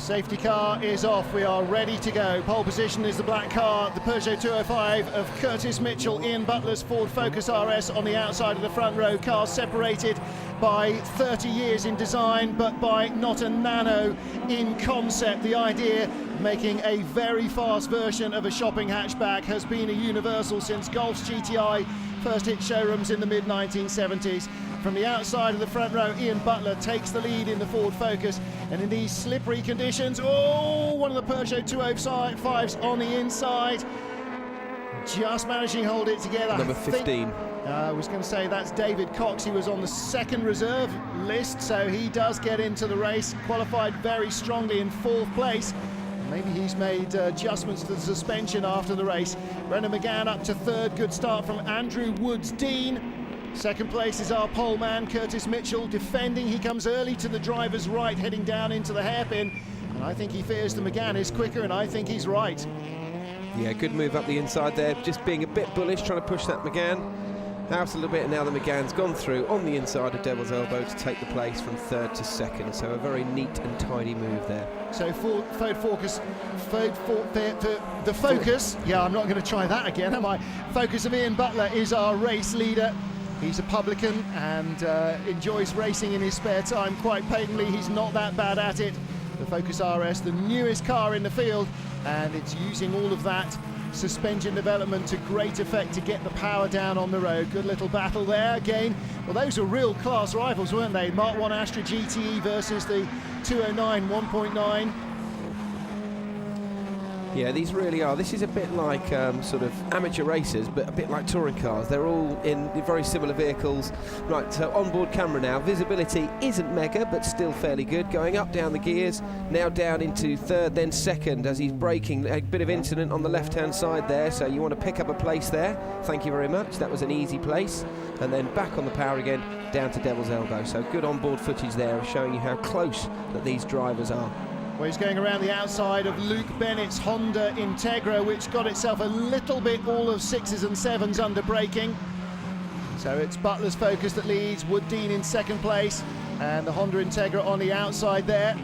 Safety car is off, we are ready to go. Pole position is the black car, the Peugeot 205 of Curtis Mitchell, Ian Butler's Ford Focus RS on the outside of the front row. Cars separated by 30 years in design, but by not a nano in concept. The idea of making a very fast version of a shopping hatchback has been a universal since Golf's GTI first hit showrooms in the mid-1970s. From the outside of the front row, Ian Butler takes the lead in the Ford Focus, and in these slippery conditions, one of the Peugeot 205s on the inside, just managing to hold it together. Number 15. I was going to say that's David Cox. He was on the second reserve list, so he does get into the race, qualified very strongly in 4th place. Maybe he's made adjustments to the suspension after the race. Brendan McGann up to 3rd, good start from Andrew Woods-Dean. 2nd place is our pole man, Curtis Mitchell, defending. He comes early to the driver's right, heading down into the hairpin. And I think he fears the McGann is quicker, and I think he's right. Yeah, good move up the inside there, just being a bit bullish, trying to push that McGann out a little bit, and now the McGann's gone through on the inside of Devil's Elbow to take the place from 3rd to 2nd, so a very neat and tidy move there. So the Focus, yeah, I'm not going to try that again, am I? Focus of Ian Butler is our race leader. He's a publican and enjoys racing in his spare time quite patently. He's not that bad at it. The Focus RS, the newest car in the field, and it's using all of that suspension development to great effect to get the power down on the road. Good little battle there again. Well, those were real class rivals, weren't they? Mark 1 Astra GTE versus the 209 1.9. Yeah, these really are. This is a bit like sort of amateur racers, but a bit like touring cars. They're all in very similar vehicles. Right, so onboard camera now. Visibility isn't mega, but still fairly good. Going up, down the gears, now down into 3rd, then 2nd as he's braking. A bit of incident on the left-hand side there, so you want to pick up a place there. Thank you very much. That was an easy place. And then back on the power again, down to Devil's Elbow. So good onboard footage there, showing you how close that these drivers are. Well, he's going around the outside of Luke Bennett's Honda Integra, which got itself a little bit all of 6s and 7s under braking. So it's Butler's Focus that leads, Wood-Dean in 2nd place, and the Honda Integra on the outside there.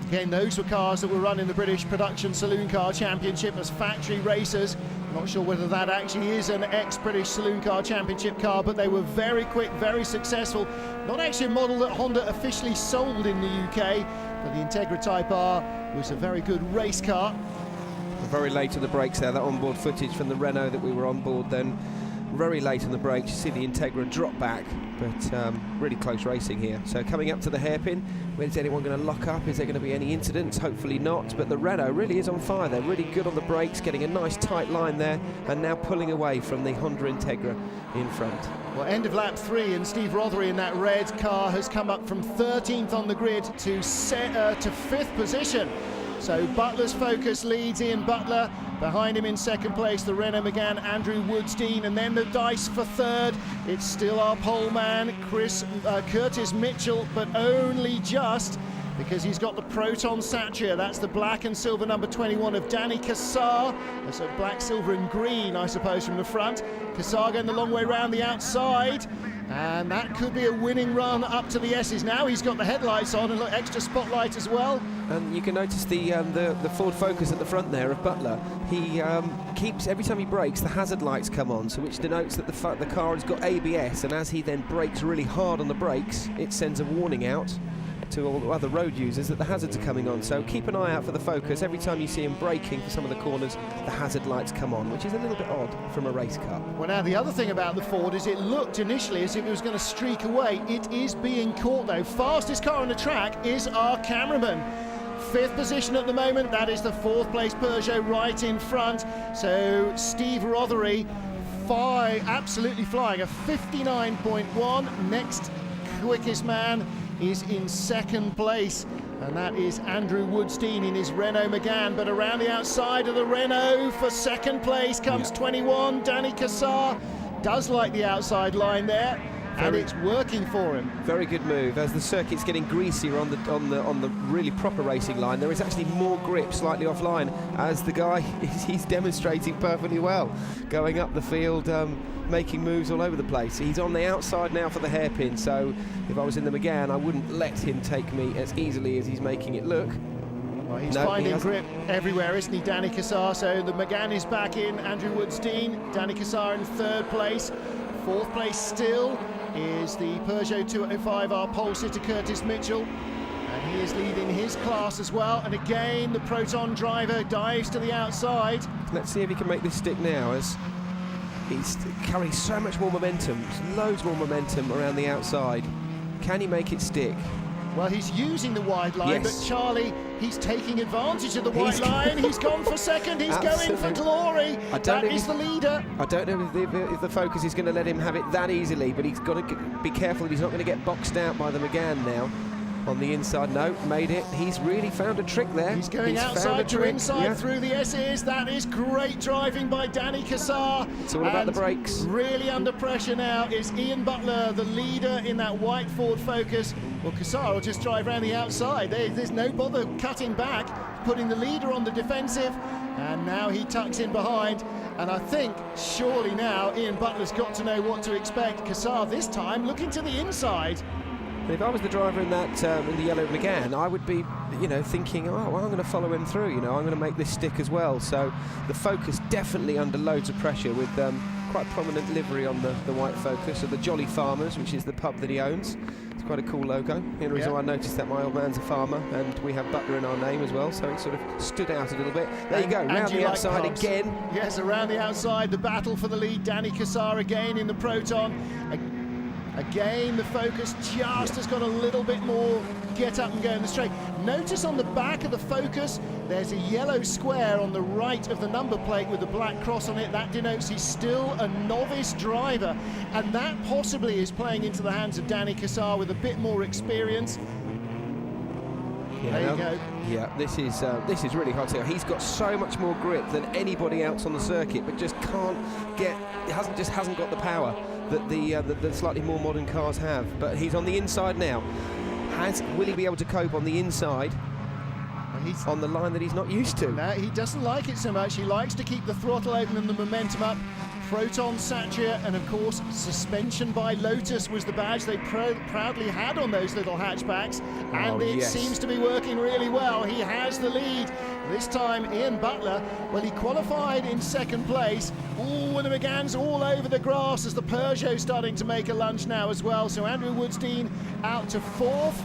Again, those were cars that were run in the British Production Saloon Car Championship as factory racers. I'm not sure whether that actually is an ex-British Saloon Car Championship car, but they were very quick, very successful. Not actually a model that Honda officially sold in the UK, but the Integra Type R was a very good race car. Very late on the brakes there, that onboard footage from the Renault that we were on board then. Very late on the brakes, you see the Integra drop back, but really close racing here. So coming up to the hairpin, when's anyone going to lock up? Is there going to be any incidents? Hopefully not, but the Renault really is on fire. They're really good on the brakes, getting a nice tight line there, and now pulling away from the Honda Integra in front. Well, end of lap 3, and Steve Rothery in that red car has come up from 13th on the grid to 5th position. So Butler's Focus leads Ian Butler. Behind him in 2nd place, the Renault Megane, Andrew Woods-Dean, and then the dice for 3rd. It's still our pole man, Curtis Mitchell, but only just, because he's got the Proton Satria. That's the black and silver number 21 of Danny Cassar. That's a black, silver and green, I suppose, from the front. Cassar going the long way round the outside. And that could be a winning run up to the S's. Now he's got the headlights on, and look, extra spotlight as well. And you can notice the Ford Focus at the front there of Butler. He keeps, every time he brakes, the hazard lights come on, so which denotes that the car has got ABS, and as he then brakes really hard on the brakes, it sends a warning out to all the other road users that the hazards are coming on. So keep an eye out for the Focus. Every time you see him braking for some of the corners, the hazard lights come on, which is a little bit odd from a race car. Well, now the other thing about the Ford is it looked initially as if it was going to streak away. It is being caught though. Fastest car on the track is our cameraman. 5th position at the moment, that is the 4th place Peugeot right in front. So Steve Rothery absolutely flying, a 59.1. Next quickest man is in 2nd place, and that is Andrew Woods-Dean in his Renault Megane. But around the outside of the Renault for 2nd place comes 21, Danny Cassar. Does like the outside line there, and it's working for him. Very good move. As the circuit's getting greasier on the really proper racing line, there is actually more grip slightly offline, as the guy he's demonstrating perfectly well, going up the field, making moves all over the place. He's on the outside now for the hairpin, so if I was in the Megane, I wouldn't let him take me as easily as he's making it look. Well, he's finding grip everywhere, isn't he, Danny Cassar? So the McGann is back in, Andrew Woods-Dean, Danny Cassar in 3rd place. 4th place still is the Peugeot 205, our pole sitter Curtis Mitchell. And he is leading his class as well. And again, the Proton driver dives to the outside. Let's see if he can make this stick now, as he's carrying so much more momentum, loads more momentum around the outside. Can he make it stick? Well, he's using the wide line, yes. but Charlie, he's taking advantage of the wide line. He's gone for second. He's going for glory. That is the leader. I don't know if the Focus is going to let him have it that easily, but he's got to be careful that he's not going to get boxed out by the McGann now. On the inside, no, made it. He's really found a trick there. He's going outside to inside through the S's. That is great driving by Danny Cassar. It's all about the brakes. Really under pressure now is Ian Butler, the leader in that white Ford Focus. Well, Cassar will just drive around the outside. There's no bother cutting back, putting the leader on the defensive, and now he tucks in behind. And I think surely now Ian Butler's got to know what to expect. Cassar this time looking to the inside. If I was the driver in that in the yellow McGann, I would be, thinking, oh, well, I'm going to follow him through. I'm going to make this stick as well. So the Focus definitely under loads of pressure, with quite prominent livery on the white Focus of the Jolly Farmers, which is the pub that he owns. It's quite a cool logo. The only reason why I noticed that my old man's a farmer, and we have Butler in our name as well, so it sort of stood out a little bit. There you go, round the outside again. Yes, around the outside, the battle for the lead. Danny Cassar again in the Proton. Again, the Focus just has got a little bit more get up and go in the straight. Notice on the back of the Focus, there's a yellow square on the right of the number plate with a black cross on it. That denotes he's still a novice driver, and that possibly is playing into the hands of Danny Cassar with a bit more experience. There you go. Yeah, this is really hard to see. He's got so much more grip than anybody else on the circuit, but just hasn't got the power that the slightly more modern cars have. But he's on the inside now. Will he be able to cope on the inside? He's on the line that he's not used to. No, he doesn't like it so much. He likes to keep the throttle open and the momentum up. Proton Satria, and of course suspension by Lotus was the badge they proudly had on those little hatchbacks, and it seems to be working really well. He has the lead. This time Ian Butler, well, he qualified in 2nd place. Ooh, and the McGann's all over the grass as the Peugeot starting to make a lunge now as well. So Andrew Woods-Dean out to 4th.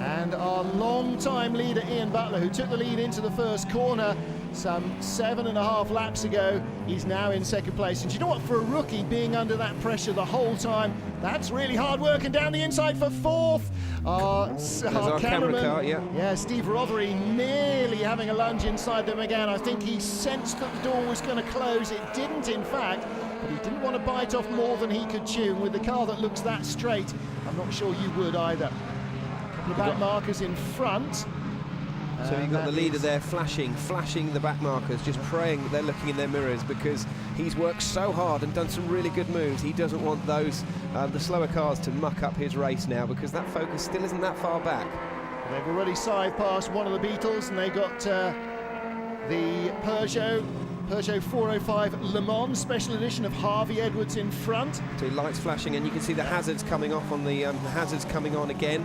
And our long-time leader, Ian Butler, who took the lead into the first corner some 7.5 laps ago, he's now in 2nd place. And do you know what? For a rookie, being under that pressure the whole time, that's really hard work. And down the inside for 4th, our cameraman, Steve Rothery, nearly having a lunge inside the McGann. I think he sensed that the door was going to close. It didn't, in fact, but he didn't want to bite off more than he could chew. And with the car that looks that straight, I'm not sure you would either. The back markers in front. So you've got the leader there flashing the back markers, just praying that they're looking in their mirrors, because he's worked so hard and done some really good moves. He doesn't want those the slower cars to muck up his race now, because that Focus still isn't that far back. They've already scythed past one of the Beetles, and they got the Peugeot 405 Le Mans Special Edition of Harvey Edwards in front. So lights flashing, and you can see the hazards coming off on the hazards coming on again.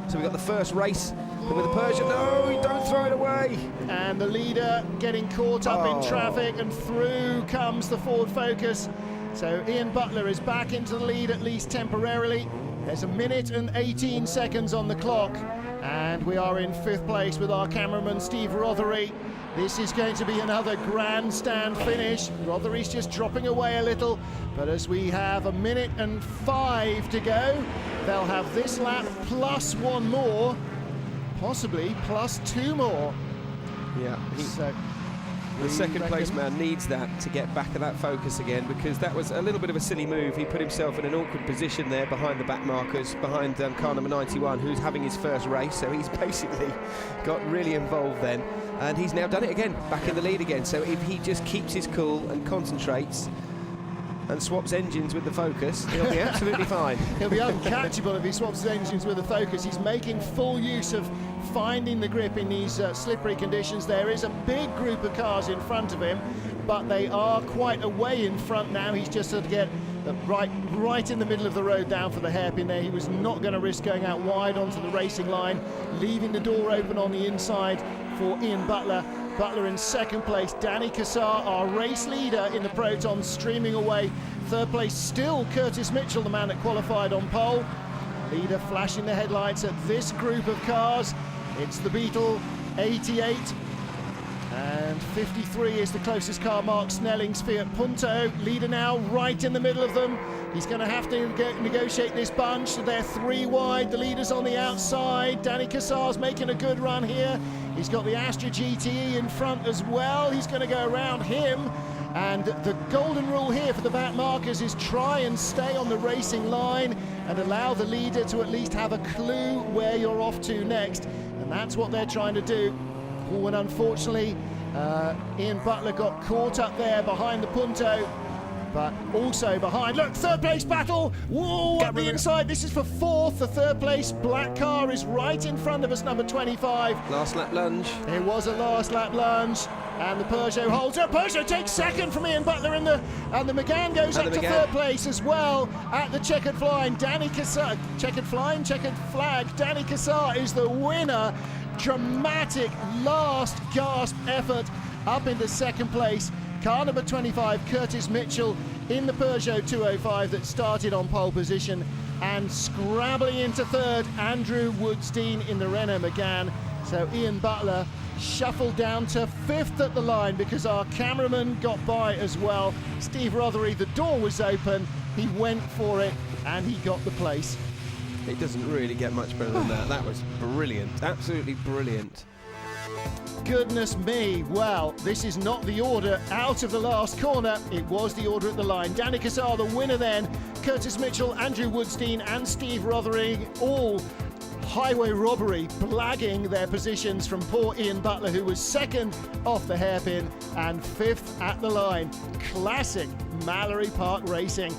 So we've got the first race with the Peugeot. No, don't throw it away. And the leader getting caught up in traffic, and through comes the Ford Focus. So Ian Butler is back into the lead, at least temporarily. There's 1 minute and 18 seconds on the clock, and we are in 5th place with our cameraman Steve Rothery. This is going to be another grandstand finish. Rothery's just dropping away a little, but as we have 1 minute and 5 to go, they'll have this lap plus 1 more, possibly plus 2 more. Yeah, the 2nd place man needs that to get back at that Focus again, because that was a little bit of a silly move. He put himself in an awkward position there behind the back markers, behind car number 91, who's having his first race, so he's basically got really involved then, and he's now done it again, back in the lead again. So if he just keeps his cool and concentrates and swaps engines with the Focus, he'll be absolutely fine. He'll be uncatchable if he swaps his engines with the Focus. He's making full use of finding the grip in these slippery conditions. There is a big group of cars in front of him, but they are quite a way in front now. He's just had to get right in the middle of the road down for the hairpin there. He was not going to risk going out wide onto the racing line, leaving the door open on the inside for Ian Butler. Butler in second place. Danny Cassar, our race leader in the Proton, streaming away. Third place still Curtis Mitchell, the man that qualified on pole. Leader flashing the headlights at this group of cars. It's the Beetle 88. And 53 is the closest car, Mark Snelling's Fiat Punto. Leader now right in the middle of them. He's going to have to negotiate this bunch. They're 3 wide. The leader's on the outside. Danny Cassar's making a good run here. He's got the Astra GTE in front as well. He's going to go around him. And the golden rule here for the back markers is try and stay on the racing line and allow the leader to at least have a clue where you're off to next. And that's what they're trying to do. Oh, and unfortunately, Ian Butler got caught up there behind the Punto, but also behind. Look, third place battle. Whoa, up the inside. This is for fourth. The third place black car is right in front of us, number 25. Last lap lunge. It was a last lap lunge, and the Peugeot holds up. Peugeot takes second from Ian Butler, and the McGann goes up to third place as well at the checkered flying. Danny Cassar, checkered flag. Danny Cassar is the winner. Dramatic last gasp effort up into second place. Car number 25, Curtis Mitchell, in the Peugeot 205 that started on pole position, and scrabbling into third, Andrew Woodstein in the Renault Megane. So Ian Butler shuffled down to fifth at the line because our cameraman got by as well. Steve Rothery, the door was open, he went for it and he got the place. It doesn't really get much better than that. That was brilliant, absolutely brilliant. Goodness me, well, this is not the order out of the last corner. It was the order at the line. Danny Cassar, the winner then. Curtis Mitchell, Andrew Woodstein and Steve Rothery, all highway robbery, blagging their positions from poor Ian Butler, who was second off the hairpin and fifth at the line. Classic Mallory Park racing.